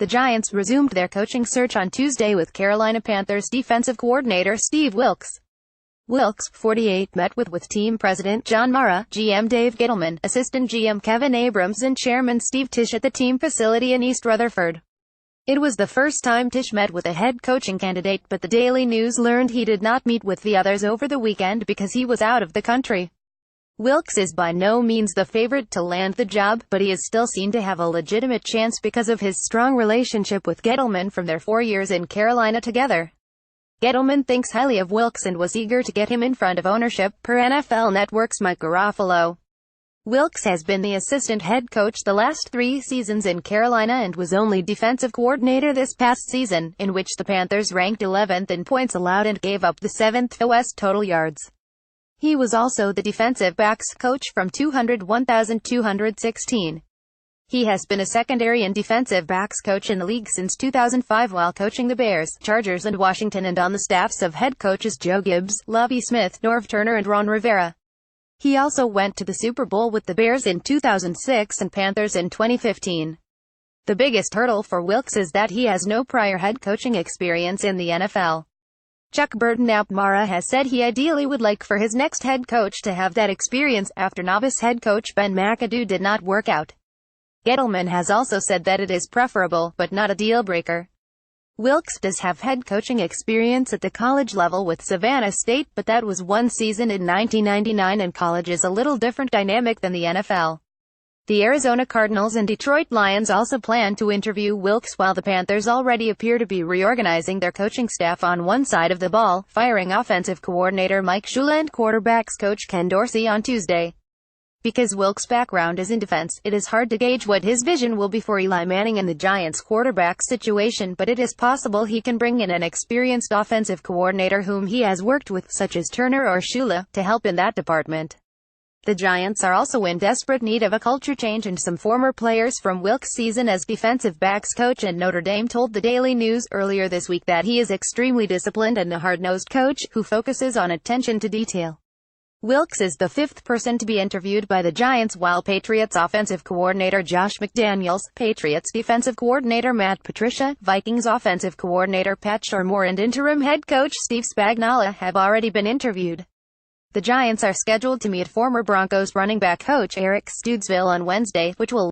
The Giants resumed their coaching search on Tuesday with Carolina Panthers defensive coordinator Steve Wilks. Wilks, 48, met with team president John Mara, GM Dave Gettleman, assistant GM Kevin Abrams and chairman Steve Tisch at the team facility in East Rutherford. It was the first time Tisch met with a head coaching candidate, but the Daily News learned he did not meet with the others over the weekend because he was out of the country. Wilks is by no means the favorite to land the job, but he is still seen to have a legitimate chance because of his strong relationship with Gettleman from their 4 years in Carolina together. Gettleman thinks highly of Wilks and was eager to get him in front of ownership, per NFL Network's Mike Garofalo. Wilks has been the assistant head coach the last 3 seasons in Carolina and was only defensive coordinator this past season, in which the Panthers ranked 11th in points allowed and gave up the 7th lowest total yards. He was also the defensive backs coach from 201,216. He has been a secondary and defensive backs coach in the league since 2005 while coaching the Bears, Chargers and Washington, and on the staffs of head coaches Joe Gibbs, Lovie Smith, Norv Turner and Ron Rivera. He also went to the Super Bowl with the Bears in 2006 and Panthers in 2015. The biggest hurdle for Wilks is that he has no prior head coaching experience in the NFL. Chuck Mara has said he ideally would like for his next head coach to have that experience, after novice head coach Ben McAdoo did not work out. Gettleman has also said that it is preferable, but not a deal-breaker. Wilks does have head coaching experience at the college level with Savannah State, but that was one season in 1999 and college is a little different dynamic than the NFL. The Arizona Cardinals and Detroit Lions also plan to interview Wilks, while the Panthers already appear to be reorganizing their coaching staff on one side of the ball, firing offensive coordinator Mike Shula and quarterbacks coach Ken Dorsey on Tuesday. Because Wilks' background is in defense, it is hard to gauge what his vision will be for Eli Manning in the Giants' quarterback situation, but it is possible he can bring in an experienced offensive coordinator whom he has worked with, such as Turner or Shula, to help in that department. The Giants are also in desperate need of a culture change, and some former players from Wilks' season as defensive backs coach and Notre Dame told the Daily News earlier this week that he is extremely disciplined and a hard-nosed coach who focuses on attention to detail. Wilks is the 5th person to be interviewed by the Giants, while Patriots offensive coordinator Josh McDaniels, Patriots defensive coordinator Matt Patricia, Vikings offensive coordinator Pat Shurmur and interim head coach Steve Spagnuolo have already been interviewed. The Giants are scheduled to meet former Broncos running back coach Eric Studesville on Wednesday, which will